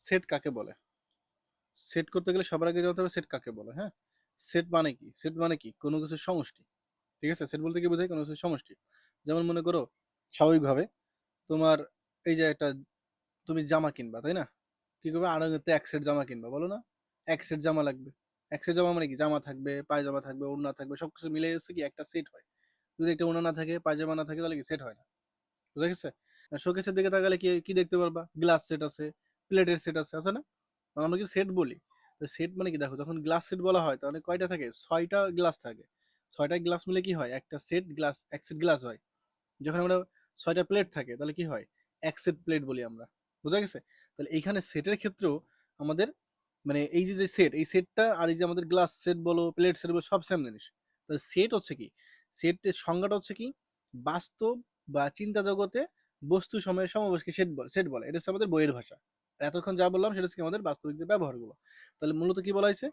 Set কাকে বলে? Set করতে গেলে সবার আগে জানতে হবে সেট কাকে বলে। হ্যাঁ, সেট মানে কি? সেট মানে কি? কোনো কিছুর সমষ্টি। ঠিক আছে? সেট বলতে কি বোঝায়? কোনো কিছুর সমষ্টি। যেমন মনে করো স্বাভাবিকভাবে তোমার এই যে একটা তুমি জামা কিনবা, তাই না? কি করবে? আড়াইতে এক সেট জামা কিনবা, বলো না? এক সেট জামা লাগবে। এক সেট জামা মানে কি? জামা থাকবে, পায়জামা থাকবে, ওড়না থাকবে, সবকিছু মিলে হচ্ছে কি একটা সেট হয়। যদি একটা ওড়না না থাকে, পায়জামা না থাকে, তাহলে কি সেট হয় না? বুঝা গেছে? শোকেসের দিকে তাকালে কি কি দেখতে পারবা? গ্লাস সেট আছে, প্লেটের সেট আছে না? আমরা কি সেট বলি? সেট মানে কি? দেখো, যখন গ্লাস সেট বলা হয় তাহলে কয়টা থাকে? 6টা গ্লাস থাকে। 6টা গ্লাস মিলে কি হয়? একটা সেট গ্লাস, এক সেট গ্লাস হয়। যখন আমরা 6টা প্লেট থাকে তাহলে কি হয়? এক সেট প্লেট বলি আমরা। বুঝা গেছে? তাহলে এইখানে সেটের ক্ষেত্রেও আমাদের মানে এই যে যে সেট, এই সেটটা আর এই যে আমাদের গ্লাস সেট বলো, প্লেট সেট বলো, সব সেম জিনিস। তাহলে সেট হচ্ছে কি? সেটের সংজ্ঞাটা হচ্ছে কি? বাস্তব বা চিন্তা জগতে বস্তু সময়ের সমাবেশকে সেট বলে। এটা হচ্ছে আমাদের বইয়ের ভাষা। আর এতক্ষণ যা বললাম সেটা হচ্ছে আমাদের বাস্তবিক যে ব্যবহারগুলো। তাহলে মূলত কি বলা হয়েছে?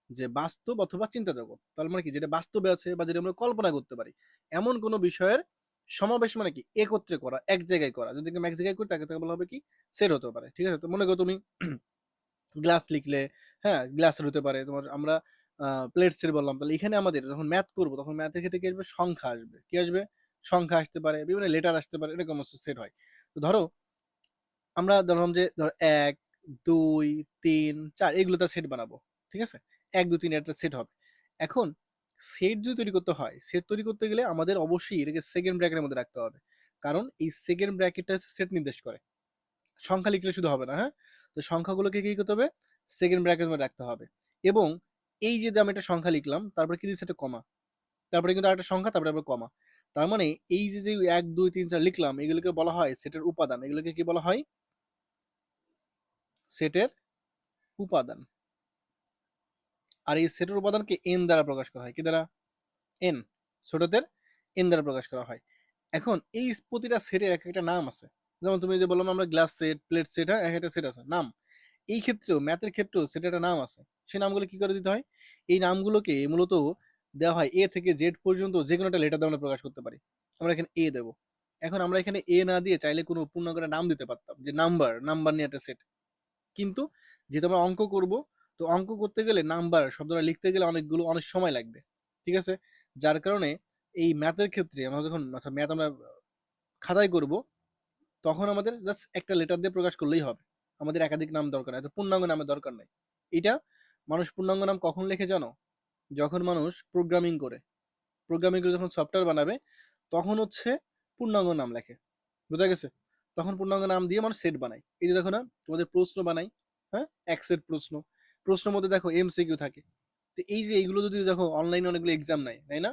যে বাস্তব অথবা চিন্তা জগৎ, তার মানে কি? যেটা বাস্তবে আছে বা যেটা আমরা কল্পনা করতে পারি, এমন কোনো বিষয়ের সমাবেশ মানে কি? একত্রে করা, এক জায়গায় করা। যদি এক জায়গায় করি তাকে বলা হবে কি? সেট হতে পারে। ঠিক আছে? তো মনে করো তুমি গ্লাস লিখলে, হ্যাঁ, গ্লাসের হতে পারে তোমার। আমরা প্লেটস এর বললাম, তাহলে এখানে আমাদের যখন ম্যাথ করবো তখন ম্যাথের ক্ষেত্রে কি আসবে? সংখ্যা আসবে। কি আসবে? সংখ্যা আসতে পারে, বিভিন্ন লেটার আসতে পারে, এরকম সেট হয়। তো ধরো আমরা ধরলাম যে ধর 1, 2, 3, 4 এগুলো তার সেট বানাবো। ঠিক আছে? 1, 2, 3 একটা সেট হবে। এখন সেট যদি তৈরি করতে হয়, সেট তৈরি করতে গেলে আমাদের অবশ্যই এটাকে সেকেন্ড ব্র্যাকেটের মধ্যে রাখতে হবে। কারণ এই সেকেন্ড ব্র্যাকেটটা হচ্ছে সেট নির্দেশ করে। সংখ্যা লিখলে শুধু হবে না, হ্যাঁ? তো সংখ্যাগুলোকে কি করতে হবে? সেকেন্ড ব্র্যাকেটের মধ্যে রাখতে হবে। এবং এই যে আমি একটা সংখ্যা লিখলাম, তারপরে কি দিচ্ছে? একটা কমা। তারপরে কিন্তু আরেকটা সংখ্যা, তারপরে আবার কমা। তার মানে এই যে 1, 2, 3, 4 লিখলাম, এগুলোকে বলা হয় সেটের উপাদান। এগুলোকে কি বলা হয়? সেটের উপাদান। আর এই সেটের উপাদানকে এন দ্বারা প্রকাশ করা হয়। কি দ্বারা? এন। ছোটদের এন দ্বারা প্রকাশ করা হয়। এখন এই প্রতিটা সেটের এক একটা নাম আছে। যেমন তুমি যে বললাম আমরা গ্লাস সেট, প্লেট সেট, হ্যাঁ, এক একটা সেট আছে নাম। এই ক্ষেত্রেও ম্যাথের ক্ষেত্রেও সেটের একটা নাম আছে। সেই নামগুলো কি করে দিতে হয়? এই নামগুলোকে মূলত দেওয়া হয় এ থেকে জেড পর্যন্ত, যে কোনো একটা লেটার দিয়ে আমরা প্রকাশ করতে পারি। আমরা এখানে এ দেবো। এখন আমরা এখানে এ না দিয়ে চাইলে কোনো পূর্ণাঙ্গ নাম দিতে পারতাম, যে নাম্বার, নাম্বার নিয়ে একটা সেট। কিন্তু যেহেতু আমরা অঙ্ক করব, তো অঙ্ক করতে গেলে নাম্বার শব্দটা লিখতে গেলে অনেক সময় লাগবে। ঠিক আছে? যার কারণে এই ম্যাথের ক্ষেত্রে আমরা যখন ম্যাথ আমরা খাতায় করব, তখন আমাদের জাস্ট একটা লেটার দিয়ে প্রকাশ করলেই হবে। আমাদের একাধিক নাম দরকার নাই, পূর্ণাঙ্গ নামের দরকার নাই। এটা মানুষ পূর্ণাঙ্গ নাম কখন লেখে জানো? যখন মানুষ প্রোগ্রামিং করে, যখন সফটওয়্যার বানাবে, তখন হচ্ছে পূর্ণাঙ্গ নাম লেখে। বোঝা গেছে? তখন পূর্ণাঙ্গ নাম দিয়ে মানুষ সেট বানায়। এই যে দেখো না, তোমাদের প্রশ্ন বানাই, হ্যাঁ, এক সেট প্রশ্ন। প্রশ্নের মধ্যে দেখো এমসিকিউ থাকে। তো এই যে এইগুলো যদি দেখো অনলাইনে অনেকগুলো এক্সাম নেয়, তাই না?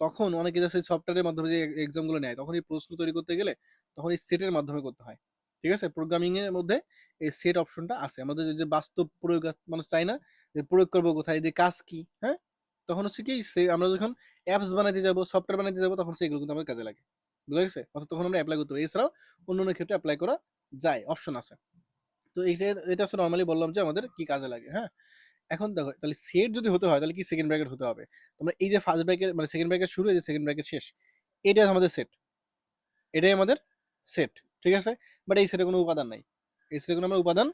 তখন অনেকে যাচ্ছে সফটওয়্যারের মাধ্যমে যে এক্সাম গুলো নেয়, তখন এই প্রশ্ন তৈরি করতে গেলে তখন এই সেটের মাধ্যমে করতে হয়। ঠিক আছে? প্রোগ্রামিং এর মধ্যে এই সেট অপশনটা আছে। আমাদের যে বাস্তব প্রয়োগ মানুষ চায় না যে প্রয়োগ করবো কোথায়, যে কাজ কি, হ্যাঁ, তখন হচ্ছে কি আমরা যখন অ্যাপস বানাইতে যাবো, সফটওয়্যার বানাইতে যাবো, তখন সেগুলো কিন্তু আমাদের কাজে লাগে। বুঝা গেছে? অর্থাৎ তখন আমরা অ্যাপ্লাই করতে পারি। এছাড়াও অন্যান্য ক্ষেত্রে অ্যাপ্লাই করা যায়, অপশন আছে। তো এটা হচ্ছে নর্মালি বললাম যে আমাদের কি কাজে লাগে, হ্যাঁ? এখন দেখো, তাহলে সেট যদি হতে হয় তাহলে কি সেকেন্ড ব্র্যাকেট হতে হবে। তোমরা এই যে ফার্স্ট ব্র্যাকেট মানে সেকেন্ড ব্র্যাকেট শুরু, এই যে সেকেন্ড ব্র্যাকেট শেষ, এটাই আমাদের সেট। এটাই আমাদের সেট। ঠিক আছে? বাট এই সেটে কোনো উপাদান নাই। এই সেটে কোনো আমরা উপাদান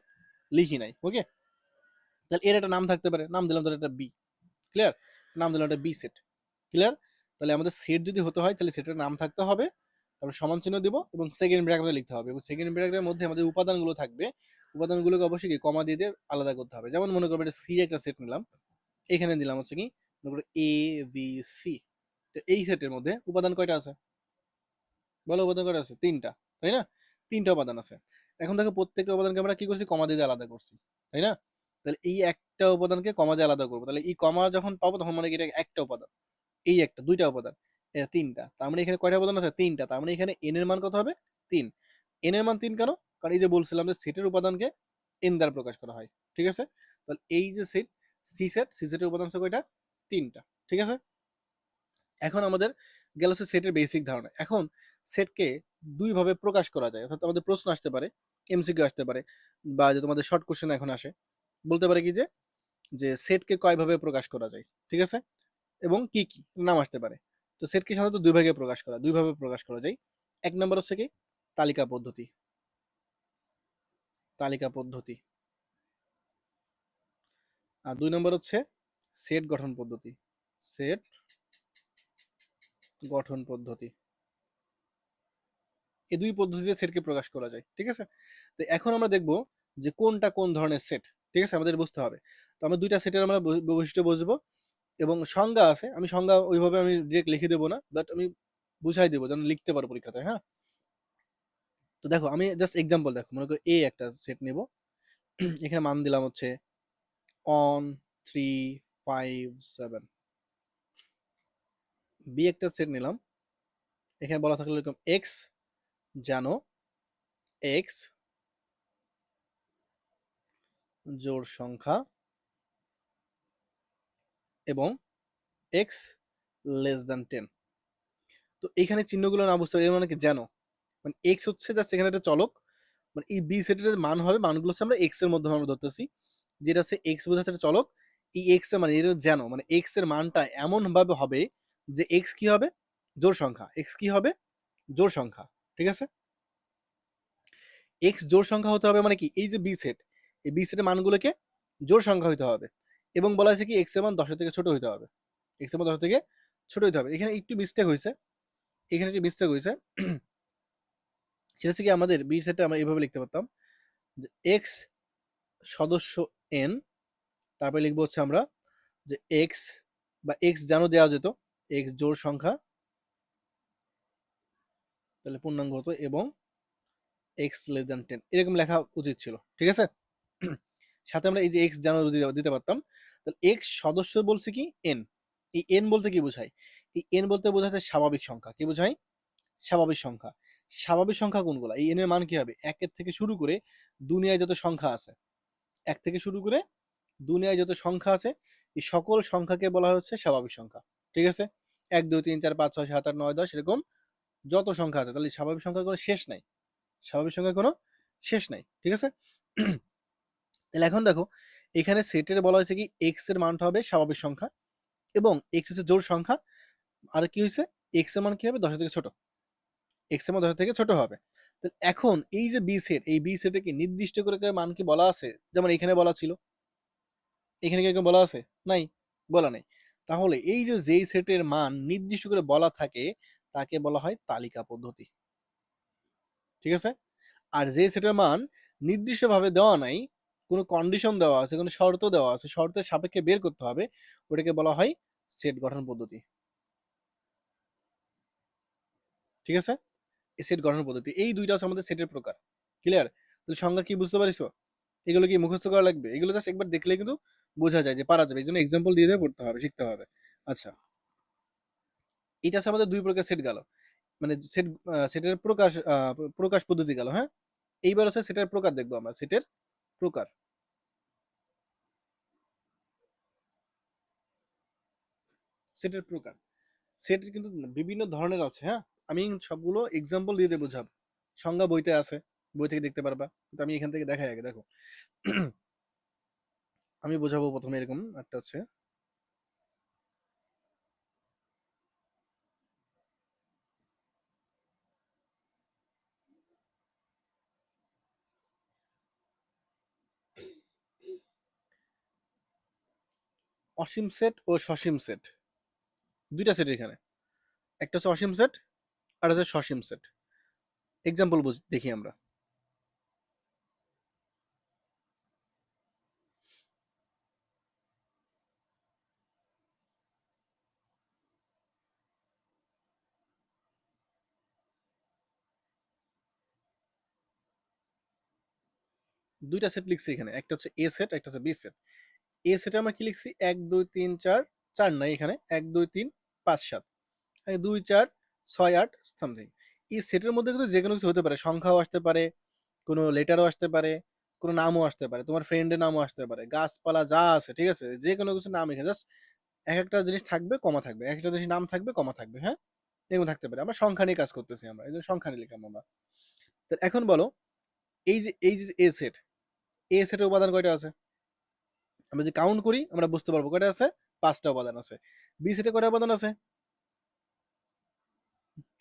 লিখি নাই। ওকে? তাহলে এর একটা নাম থাকতে পারে, নাম দিলাম ধর একটা বি। ক্লিয়ার? নাম দিলাম একটা বি সেট। ক্লিয়ার? তাহলে আমাদের সেট যদি হতে হয় তাহলে সেটের নাম থাকতে হবে, তারপর সমান চিহ্ন দিব এবং সেকেন্ড ব্র্যাকেটে লিখতে হবে, এবং সেকেন্ড ব্র্যাকেটের মধ্যে আমাদের উপাদানগুলো থাকবে। উপাদানগুলোকে অবশ্যই কি কমা দিয়ে আলাদা করতে হবে। যেমন মনে করবো এটা সি একটা সেট নিলাম, এখানে দিলাম হচ্ছে কি মনে করো এ বি সি। তো এই সেটের মধ্যে উপাদান কয়টা আছে? বলো, উপাদান কয়টা আছে? 3টা, তাই না? 3টা উপাদান আছে। এখন দেখো প্রত্যেকটা উপাদানকে আমরা কি করছি? কমা দিয়ে আলাদা করছি, তাই না? তাহলে এই একটা উপাদানকে কমা দিয়ে আলাদা করবো, তাহলে এই কমা যখন পাবো তখন মানে কি এটা একটা উপাদান। এই একটা, 2টা উপাদান, এটা 3টা। তার মানে এখানে কয়টা উপাদান আছে? 3টা। তার মানে এখানে এন এর মান কত হবে? 3। এন এর মান 3 কেন? কারণ এই যে বলছিলাম যে সেটের উপাদানকে এন দ্বারা প্রকাশ করা হয়। ঠিক আছে? তাহলে এই যে সেট, সি সেটের উপাদান আছে কয়টা? 3টা। ঠিক আছে? এখন আমাদের গেল হচ্ছে সেটের বেসিক ধারণা। এখন সেটকে দুই ভাবে প্রকাশ করা যায়, অর্থাৎ আমাদের প্রশ্ন আসতে পারে, এমসিকিউ আসতে পারে, বা যে তোমাদের শর্ট কোশ্চেন এখন আসে, বলতে পারে কি যে যে সেটকে কয় ভাবে প্রকাশ করা যায়। ঠিক আছে? এবং কি কি নাম আসতে পারে। তো সেটকে সাধারণত দুই ভাবে প্রকাশ করা যায়। এক নম্বর হচ্ছে কি তালিকা পদ্ধতি। তালিকা পদ্ধতি আর 2 নম্বর হচ্ছে সেট গঠন পদ্ধতি। সেট গঠন পদ্ধতি, এই দুই পদ্ধতিতে সেটকে প্রকাশ করা যায়। ঠিক আছে, তো এখন আমরা দেখব যে কোনটা কোন ধরনের সেট। ঠিক আছে, আমাদের বুঝতে হবে। তো আমরা দুইটা সেটের আমরা বৈশিষ্ট্য বুঝবো এবং সংজ্ঞা আছে, আমি সংজ্ঞা ওইভাবে আমি ডিরেক্ট লিখে দেবো না, বাট আমি বুঝাই দেবো যেন লিখতে পারো পরীক্ষাতে। হ্যাঁ, তো দেখো আমি জাস্ট এক্সাম্পল দেখো, মনে করো এ একটা সেট নেব, এখানে মান দিলাম হচ্ছে 1 3 5 7। বি একটা সেট নিলাম, এখানে বলা থাকলো এরকম এক্স জানো এক্স জোড় সংখ্যা এবং এক্স লেস দ্যান 10। তো এখানে চিহ্নগুলো না বুঝতে পারি, এর মানে কি জানো, মানে এক্স হচ্ছে জাস্ট এখানে একটা চলক, মানে এই বি সেটের মান হবে, মানগুলো হচ্ছে আমরা এক্স এর মধ্যে আমরা ধরতেছি, যেটা হচ্ছে এক্স বোঝাচ্ছে একটা চলক। এই এক্স এর মানে এটা জানো, মানে এক্স এর মানটা এমন ভাবে হবে যে এক্স কি হবে, জোড় সংখ্যা, এক্স কি হবে, জোড় সংখ্যা। ঠিক আছে, এক্স জোড় সংখ্যা হতে হবে, মানে কি এই যে বি সেট, এই বি সেটের মানগুলোকে জোড় সংখ্যা হতে হবে, এবং বলা হয়েছে কি এক্স এর মান 10 থেকে ছোট হতে হবে, এক্স এর মান 10 থেকে ছোট হতে হবে। এখানে একটু মিস্টেক হয়েছে, এখানে একটু মিস্টেক হয়েছে, সেটা হচ্ছে কি আমাদের বি সেটটা আমরা এইভাবে লিখতে পারতাম যে এক্স সদস্য এন, তারপরে লিখবো হচ্ছে আমরা যে এক্স বা এক্স জানো দেওয়া যেত এক্স জোড় সংখ্যা, তাহলে পূর্ণাঙ্গ হতো, এবং এক্স লেস দ্যান 10 এরকম লেখা উচিত ছিল। ঠিক আছে, সাথে আমরা এই যে এক্স জানো দিতে পারতাম। তাহলে এক্স সদস্য বলছে কি এন, এই এন বলতে কি বোঝায়, এই এন বলতে বোঝাচ্ছে স্বাভাবিক সংখ্যা। কি বোঝায়, স্বাভাবিক সংখ্যা। স্বাভাবিক সংখ্যা কোনগুলো, এই এন এর মান কি হবে, একের থেকে শুরু করে দুনিয়ায় যত সংখ্যা আছে, এক থেকে শুরু করে দুনিয়ায় যত সংখ্যা আছে, এই সকল সংখ্যাকে বলা হচ্ছে স্বাভাবিক সংখ্যা। ঠিক আছে, 1 2 3 4 5 6 7 8 9 10 এরকম যত সংখ্যা আছে, তাহলে স্বাভাবিক সংখ্যার কোনো শেষ নাই, স্বাভাবিক সংখ্যার কোনো শেষ নাই। ঠিক আছে, তাহলে এখন দেখো এখানে সেটের বলা হয়েছে কি এক্স এর মানটা হবে স্বাভাবিক সংখ্যা, এবং এক্স হচ্ছে জোড় সংখ্যা, আর কি হয়েছে এক্স এর মান কি হবে 10 থেকে ছোট, এক্স এর মান 10 থেকে ছোট হবে। এখন এই যে বি সেট, এই বি সেটে কি নির্দিষ্ট করে মান কি বলা আছে, যেমন এখানে বলা ছিল, এখানে কি বলা আছে, নাই, বলা নেই। তাহলে এই যে যেই সেটের মান নির্দিষ্ট করে বলা থাকে তাকে বলা হয় তালিকা পদ্ধতি। ঠিক আছে, আর যে সেটের মান নির্দিষ্টভাবে দেওয়া নাই, কোনো কন্ডিশন দেওয়া আছে, কোনো শর্ত দেওয়া আছে, শর্তের সাপেক্ষে বের করতে হবে, ওটাকে বলা হয় সেট গঠন পদ্ধতি। ঠিক আছে, এই সেট গঠন পদ্ধতি, এই দুইটা হচ্ছে আমাদের সেটের প্রকার। ক্লিয়ার, তাহলে সংজ্ঞা কি বুঝতে পারিস, এগুলো কি মুখস্থ করা লাগবে, এগুলো জাস্ট একবার দেখলে কিন্তু বোঝা যায় যে পারা যাবে, এই জন্য এক্সাম্পল দিয়ে দিয়ে পড়তে হবে, শিখতে হবে। আচ্ছা, এটা আছে আমাদের দুই প্রকার সেট গেল, মানে সেট, সেটের প্রকাশ, প্রকাশ পদ্ধতি গেল। হ্যাঁ, এইবার হচ্ছে সেটের প্রকার দেখবো আমরা, সেটের প্রকার। সেটের প্রকার, সেট কিন্তু বিভিন্ন ধরনের আছে। হ্যাঁ, আমি সবগুলো এক্সাম্পল দিয়ে দিয়ে বোঝাবো, সংজ্ঞা বইতে আছে, বই থেকে দেখতে পারবা, কিন্তু আমি এখান থেকে দেখাই আগে, দেখো আমি বোঝাবো প্রথমে এরকম একটা হচ্ছে অসীম সেট ও সসীম সেট, দুইটা সেট এখানে, একটা হচ্ছে অসীম সেট আর হচ্ছে সসীম সেট। এক্সাম্পল দেখি আমরা, দুইটা সেট লিখছি এখানে, একটা হচ্ছে এ সেট, একটা হচ্ছে বি সেট। এ সেটে আমরা কি লিখছি 1 2 3 4, 4 নাই এখানে, 1 2 3 5 7, 2 4 6 8 সামথিং। এই সেটের মধ্যে কিন্তু যে কোনো কিছু হতে পারে, সংখ্যাও আসতে পারে, কোনো লেটারও আসতে পারে, কোনো নামও আসতে পারে, তোমার ফ্রেন্ডের নামও আসতে পারে, গাছপালা যা আছে, ঠিক আছে, যে কোনো কিছু নাম এখানে জাস্ট এক একটা জিনিস থাকবে, কমা থাকবে, এক একটা জিনিস নাম থাকবে, কমা থাকবে। হ্যাঁ, এরকম থাকতে পারে, আমরা সংখ্যা নিয়ে কাজ করতেছি, আমরা এই জন্য সংখ্যা নিয়ে লিখলাম আমরা। তো এখন বলো এই যে এ সেট, এ সেটের উপাদান কয়টা আছে, আমরা যদি কাউন্ট করি আমরা বুঝতে পারবো কয়টা আছে, 5টা উপাদান আছে। বি সেটে কয়টা উপাদান আছে,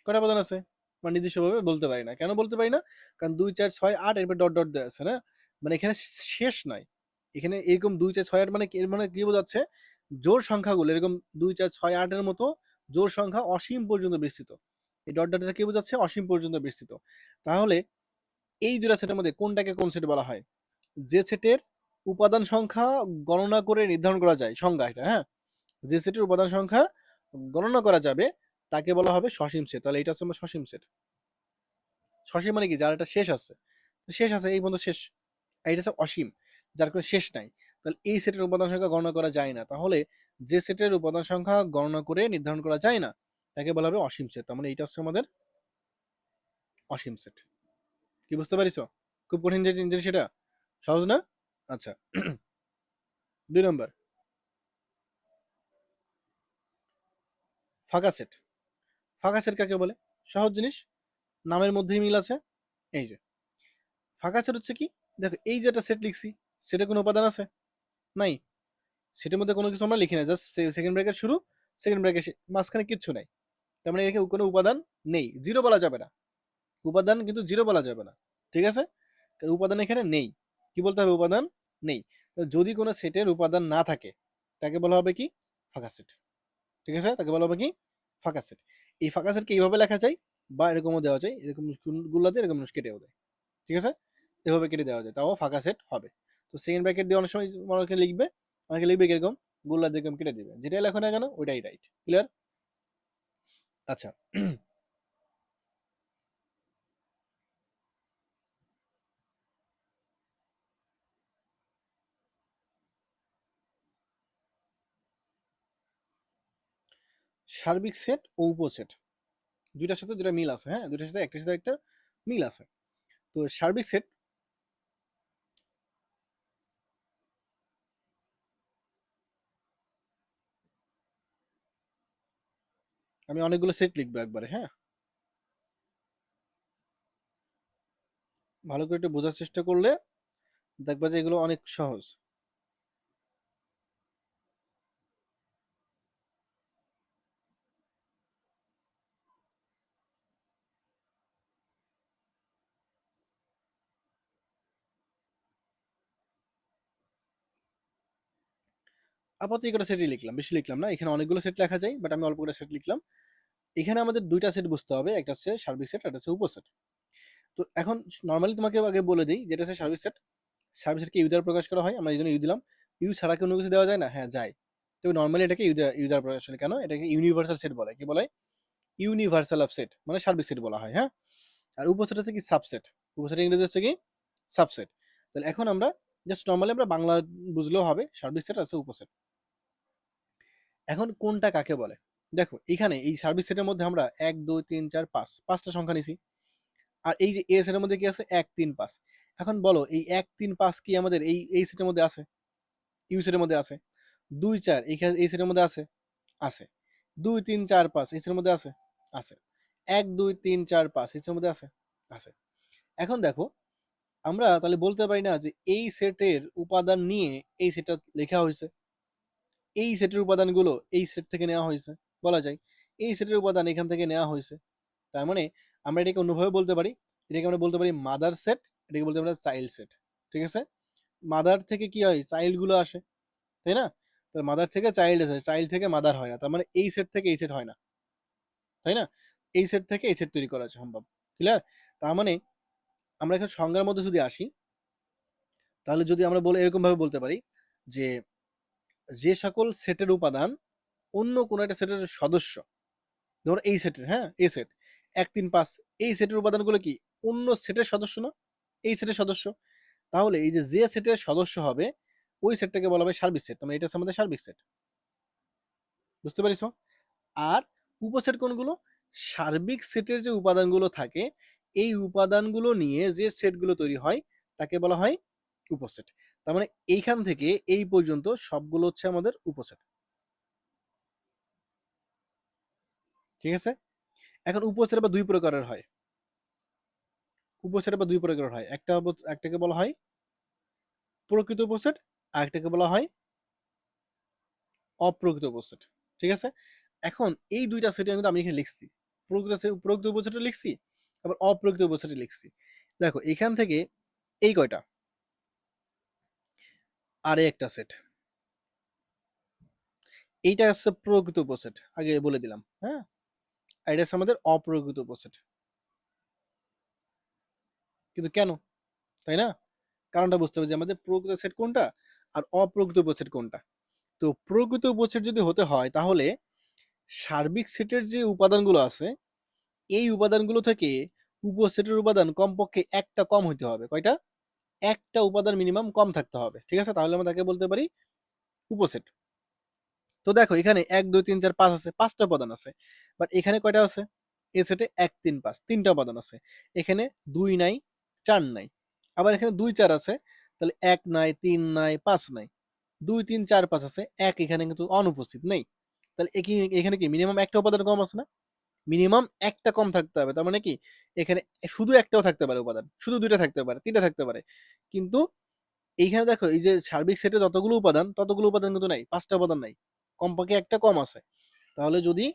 কয়টা উপাদান আছে, মানে নির্দিষ্টভাবে বলতে পারি না, কেন বলতে পারি না, কারণ 2 4 6 8 এরপর ডট ডট দেওয়া আছে না, মানে এখানে শেষ নাই, এখানে এরকম 2 4 6 8 মানে এর মানে কি বোঝাচ্ছে, জোড় সংখ্যাগুলো এরকম 2 4 6 8 এর মতো জোড় সংখ্যা অসীম পর্যন্ত বিস্তৃত। এই ডট ডট কি বোঝাচ্ছে, অসীম পর্যন্ত বিস্তৃত। তাহলে এই দুটা সেটের মধ্যে কোনটাকে কোন সেট বলা হয়? যে সেটের উপাদান সংখ্যা গণনা করে নির্ধারণ করা যায়, সংজ্ঞা এটা, হ্যাঁ, যে সেটের উপাদান সংখ্যা গণনা করা যাবে তাকে বলা হবে সসীম সেট। তাহলে এটা হচ্ছে আমার সসীম সেট। সসীম মানে কি, যার একটা শেষ আছে, শেষ আছে এই পর্যন্ত শেষ। আর এটা হচ্ছে অসীম, যার কোনো শেষ নাই। তাহলে এই সেটের উপাদান সংখ্যা গণনা করা যায় না। তাহলে যে সেটের উপাদান সংখ্যা গণনা করে নির্ধারণ করা যায় না তাকে বলা হবে অসীম সেট। তার মানে এইটা হচ্ছে আমাদের অসীম সেট। কি বুঝতে পারিস? খুব কঠিন জিনিস সেটা, সহজ না? আচ্ছা 2 নম্বর, ফাঁকা সেট। ফাঁকা সেট কাকে বলে? সহজ জিনিস, নামের মধ্যেই মিল আছে। এই যে ফাঁকা সেট হচ্ছে কি, দেখো এই যে একটা সেট লিখছি, সেটা কোনো উপাদান আছে? নাই। সেটার মধ্যে কোনো কিছু আমরা লিখি না, জাস্ট সেকেন্ড ব্র্যাকেট শুরু, সেকেন্ড ব্র্যাকেট মাঝখানে কিচ্ছু নাই। তার মানে এখানে কোনো উপাদান নেই, জিরো বলা যাবে না। উপাদান কিন্তু জিরো বলা যাবে না, ঠিক আছে? কারণ উপাদান এখানে নেই। কি বলতে হবে? উপাদান নেই। যদি কোনো সেটের উপাদান না থাকে তাকে বলা হবে কি? ফাঁকা সেট। ঠিক আছে, তাকে বলা হবে কি? ফাঁকা সেট। এই ফাঁকা সেটকে এইভাবে লেখা যায় বা এরকমও দেওয়া যায়, এরকম গুলাতে এরকম কেটেও দেয়। ঠিক আছে, এভাবে কেটে দেওয়া যায়, তাও ফাঁকা সেট হবে। তো সেকেন্ড ব্র্যাকেট দিয়ে অনেক সময় অনেকে লিখবে, অনেকে লিখবে কিরকম, গোল্লা দিয়ে কেটে দিবে, যেটাই লেখো না কেন ওইটাই রাইট। ক্লিয়ার? আচ্ছা সার্বিক সেট ও উপসেট দুইটার সাথে দুইটা মিল আছে, হ্যাঁ, দুইটার সাথে একটার সাথে একটা মিল আছে। তো সার্বিক সেট, আমি অনেকগুলো সেট লিখবো একবারে, হ্যাঁ, ভালো করে একটু বোঝার চেষ্টা করলে দেখবা যে এগুলো অনেক সহজ। আপাতত এই কটা সেটই লিখলাম, বেশি লিখলাম না, এখানে অনেকগুলো সেট লেখা যায়, বাট আমি অল্প করে সেট লিখলাম। এখানে আমাদের দুইটা সেট বুঝতে হবে, একটা হচ্ছে সার্বিক সেট, একটা হচ্ছে উপসেট। তো এখন নর্মালি তোমাকে আগে বলে দিই, যেটা হচ্ছে সার্বিক সেট, সার্বিক সেটকে ইউ দ্বারা প্রকাশ করা হয়, আমরা এই জন্য ইউ দিলাম। ইউ ছাড়া কি অন্য কিছু দেওয়া যায় না? হ্যাঁ যায়। তবে নর্মালি এটাকে ইউ দ্বারা প্রকাশ করে। কেন? এটাকে ইউনিভার্সাল সেট বলে। কি বলে? ইউনিভার্সাল অফ সেট, মানে সার্বিক সেট বলা হয়, হ্যাঁ। আর উপসেট হচ্ছে কি? সাবসেট। উপসেট ইংরেজি হচ্ছে কি? সাবসেট। তাহলে এখন আমরা জাস্ট নর্মালি আমরা বাংলা বুঝলেও হবে, সার্বিক সেট আছে উপসেট। এখন কোনটা কাকে বলে? দেখো এখানে এই সার্বিক সেটের মধ্যে আমরা 1 2 3 4 5 পাঁচটা সংখ্যা নিছি। আর এই যে এ সেটের মধ্যে কি আছে? 1 3 5। এখন বলো এই 1 3 5 কি আমাদের এই সেটের মধ্যে আছে? ইউ সেটের মধ্যে আছে। 2 4 এখানে এই সেটের মধ্যে আছে? আছে। 2 3 4 5 এই সেটের মধ্যে আছে? আছে। 1 2 3 4 5 এই সেটের মধ্যে আছে? আছে। এখন দেখো আমরা তাহলে বলতে পারি না যে এই সেটের উপাদান নিয়ে এই সেটটা লেখা হয়েছে, এই সেটের উপাদানগুলো এই সেট থেকে নেওয়া হয়েছে, বলা যায় এই সেটের উপাদান এখান থেকে নেওয়া হয়েছে। তার মানে আমরা এটাকে অন্যভাবে বলতে পারি, এটাকে আমরা বলতে পারি মাদার সেট, এটাকে বলতে পারি চাইল্ড সেট। ঠিক আছে, মাদার থেকে কি হয়? চাইল্ড গুলো আসে, তাই না? তার মাদার থেকে চাইল্ড আসে, চাইল্ড থেকে মাদার হয় না, তার মানে এই সেট থেকে এই সেট হয় না, তাই না? এই সেট থেকে এই সেট তৈরি করা সম্ভব। ক্লিয়ার? তার মানে আমরা এখন সংজ্ঞার মধ্যে যদি আসি, তাহলে যদি আমরা বলে এরকম ভাবে বলতে পারি যে যে সকল সেটের উপাদান অন্য কোনো একটা সেটের সদস্য, ধরো এই সেটের, হ্যাঁ, এ সেট 1 3 5, এই সেটের উপাদানগুলো কি অন্য সেটের সদস্য না? এই সেটের সদস্য। তাহলে এই যে যে সেটের সদস্য হবে ওই সেটটাকে বলা হবে সার্বিক সেট। মানে এটা হচ্ছে আমাদের সার্বিক সেট। বুঝতে পারিস? আর উপসেট কোনগুলো? সার্বিক সেটের যে উপাদানগুলো থাকে এই উপাদানগুলো নিয়ে যে সেটগুলো তৈরি হয় তাকে বলা হয় উপসেট। তার মানে এইখান থেকে এই পর্যন্ত সবগুলো হচ্ছে আমাদের উপসেট। ঠিক আছে, এখন উপসেট আবার দুই প্রকারের হয়। উপসেট আবার দুই প্রকারের হয়, একটাকে বলা হয় প্রকৃত উপসেট, আর একটাকে বলা হয় অপ্রকৃত উপসেট। ঠিক আছে, এখন এই দুইটা সেটে কিন্তু আমি এখানে লিখছি, প্রকৃত উপসেটে লিখছি, আবার অপ্রকৃত উপসেটে লিখছি। দেখো এখান থেকে এই কয়টা, আর একটা সেট, এইটা হচ্ছে প্রকৃত উপসেট, আগে বলে দিলাম। হ্যাঁ, আর এটা হচ্ছে আমাদের অপ্রকৃত উপসেট। কিন্তু কেন, তাই না? কারণটা বুঝতে হবে যে আমাদের প্রকৃত সেট কোনটা আর অপ্রকৃত উপসেট কোনটা। তো প্রকৃত উপসেট যদি হতে হয় তাহলে সার্বিক সেটের যে উপাদানগুলো আছে এই উপাদানগুলো থেকে উপসেটের উপাদান কমপক্ষে একটা কম হইতে হবে। কয়টা? একটা উপাদান মিনিমাম কম থাকতে হবে, ঠিক আছে? তাহলে আমরা তাকে বলতে পারি উপসেট। তো দেখো এখানে 1 2 3 4 5 আছে, 5টা উপাদান আছে। বাট এখানে কয়টা আছে? এই সেটে 1 3 5 তিনটা উপাদান আছে। এখানে 2 নাই, 4 নাই। আবার এখানে 2 4 আছে, তাহলে 1 নাই, 3 নাই, 5 নাই। 2 3 4 5 আছে, 1 এখানে কিন্তু অনুপস্থিত নেই। তাহলে এখানে কি মিনিমাম একটা উপাদান কম আছে না? মিনিমাম একটা কম থাকতে হবে। তার মানে কি এখানে শুধু একটাও থাকতে পারে উপাদান, শুধু 2টা থাকতে পারে, 3টা থাকতে পারে। কিন্তু এইখানে দেখো এই যে সার্বিক সেটে যতগুলো উপাদান ততগুলো উপাদান কিন্তু নাই, 5টা উপাদান নাই, কমপক্ষে একটা কম আছে। তাহলে যদি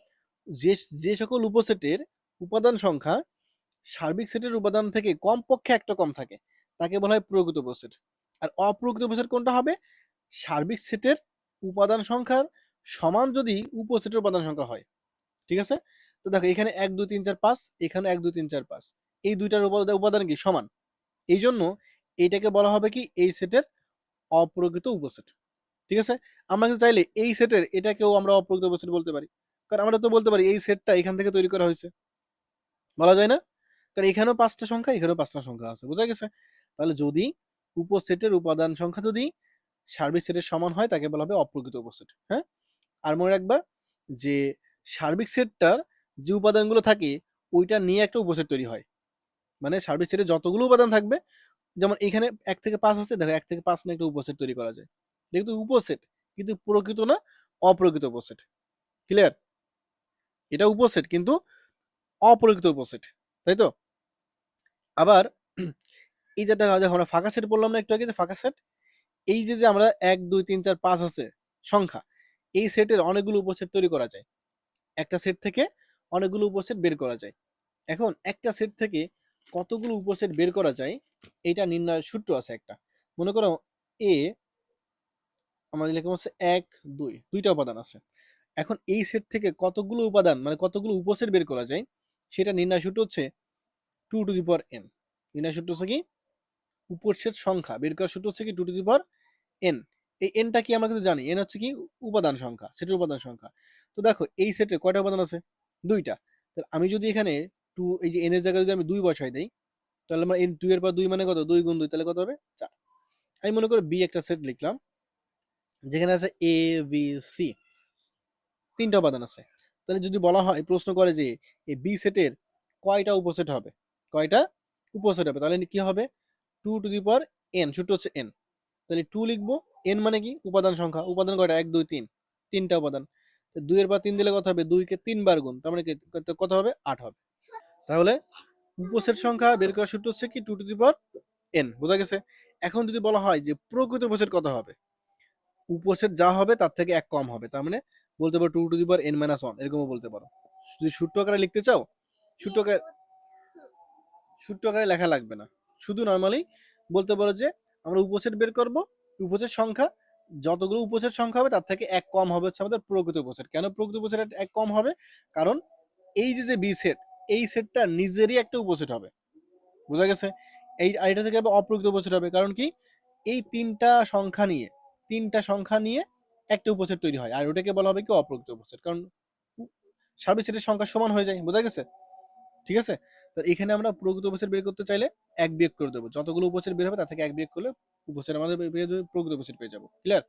যে যে সকল উপসেটের উপাদান সংখ্যা সার্বিক সেটের উপাদান থেকে কমপক্ষে একটা কম থাকে তাকে বলা হয় প্রকৃত উপসেট। আর অপ্রকৃত উপসেট কোনটা হবে? সার্বিক সেটের উপাদান সংখ্যার সমান যদি উপসেটের উপাদান সংখ্যা হয়, ঠিক আছে? তো দেখো এখানে 1 2 3 4 5, এখানে 1 2 3 4 5, এই দুইটার উপাদান কি সমান। এই জন্য এইটাকে বলা হবে কি এই সেটের অপ্রকৃত উপসেট, ঠিক আছে? আমরা কিন্তু চাইলে এই সেটের এটাকেও আমরা অপ্রকৃত উপসেট বলতে পারি, কারণ আমরা তো বলতে পারি এই সেটটা এখান থেকে তৈরি করা হয়েছে, বলা যায় না? কারণ এখানেও 5টা সংখ্যা, এখানেও 5টা সংখ্যা আছে, বোঝা গেছে? তাহলে যদি উপসেটের উপাদান সংখ্যা যদি সার্বিক সেটের সমান হয় তাকে বলা হবে অপ্রকৃত উপসেট। হ্যাঁ, আর মনে রাখবা যে সার্বিক সেটটার যে উপাদানগুলো থাকে ওইটা নিয়ে একটা উপসেট তৈরি হয়। মানে সার্বিক সেটে যতগুলো উপাদান থাকবে, যেমন এখানে 1 থেকে 5 আছে, দেখো 1 থেকে 5 নিয়ে একটা উপসেট তৈরি করা যায়। এটা কিন্তু উপসেট, কিন্তু প্রকৃত না, অপ্রকৃত উপসেট। ক্লিয়ার? এটা উপসেট কিন্তু অপ্রকৃত উপসেট, তাই তো? আবার এই যে দেখো আমরা ফাঁকা সেট বললাম না একটু আগে, যে ফাঁকা সেট, এই যে যে আমরা 1 2 3 4 5 আছে সংখ্যা, এই সেটের অনেকগুলো উপসেট তৈরি করা যায়। একটা সেট থেকে অনেকগুলো উপসেট বের করা যায়। এখন একটা সেট থেকে কতগুলো উপসেট বের করা যায় এটা নির্ণয়ের সূত্র আছে একটা। মনে করো এ আমার লেখা হচ্ছে 1 2, দুইটা উপাদান আছে। এখন এই সেট থেকে কতগুলো উপাদান মানে কতগুলো উপসেট বের করা যায় সেটা নির্ণয় সূত্র হচ্ছে 2 টু দি পাওয়ার n। নির্ণয় সূত্র হচ্ছে কি উপসেট সংখ্যা বের করার সূত্র হচ্ছে কি 2 টু দি পাওয়ার n। এই nটা কি আমরা কিন্তু জানি, n হচ্ছে কি উপাদান সংখ্যা, সেটের উপাদান সংখ্যা। তো দেখো এই সেটে কয়টা উপাদান আছে? দুইটা। তাহলে আমি যদি এখানে 2 এই যে n এর জায়গায় যদি আমি 2 বসাই দেই তাহলে আমরা n 2 এর পর 2 মানে কত? 2 গুণ 2 তাহলে কত হবে? 4। আমি মনে করি b একটা সেট লিখলাম যেখানে আছে a b c, তিনটা উপাদান আছে। তাহলে যদি বলা হয় প্রশ্ন করে যে এই বি সেটের কয়টা উপসেট হবে, কয়টা উপসেট হবে, তাহলে কি হবে? 2 টু দি পাওয়ার n, সূত্র হচ্ছে n। তাহলে 2 লিখবো, n মানে কি উপাদান সংখ্যা, উপাদান কয়টা? 1 2 3, তিনটা উপাদান। 2 এর পর 3 দিলে কত হবে? 2 কে 3 বার গুণ, তার মানে কত হবে? 8 হবে। তাহলে উপসেট সংখ্যা বের করার সূত্র হচ্ছে কি 2 টু দি পাওয়ার n, বোঝা গেছে? এখন যদি বলা হয় যে প্রকৃত উপসেট কত হবে, উপসেট যা হবে তার থেকে এক কম হবে, তার মানে বলতে পারো 2 to the power n minus 1, এরকমও বলতে পারো। যদি সূত্র আকারে লিখতে চাও সূত্র আকারে সূত্র আকারে লেখা লাগবে না, শুধু নর্মালি বলতে পারো যে আমরা উপসেট বের করব, উপসেট সংখ্যা যতগুলো উপসেট সংখ্যা হবে তার থেকে এক কম হবে হচ্ছে আমাদের প্রকৃত উপসেট। কেন প্রকৃত উপসেট এক কম হবে? কারণ এই যে যে বি সেট, এই সেটটা নিজেরই একটা উপসেট হবে, বোঝা গেছে? এই এটা থেকে অপ্রকৃত উপসেট হবে, কারণ কি এই তিনটা সংখ্যা নিয়ে একটা উপসেট তৈরি হয়, আর ওটাকে বলা হবে কি অপ্রকৃত উপসেট, কারণ সার্বিক সেটের সংখ্যা সমান হয়ে যায়, বোঝা গেছে? ঠিক আছে? তো এখানে আমরা প্রকৃত উপসেট বের করতে চাইলে এক বিয়োগ করে দেবো, যতগুলো উপসেট বের হবে তার থেকে এক বিয়োগ করলে উপসেট আমাদের প্রকৃত উপসেট পেয়ে যাবো। ক্লিয়ার?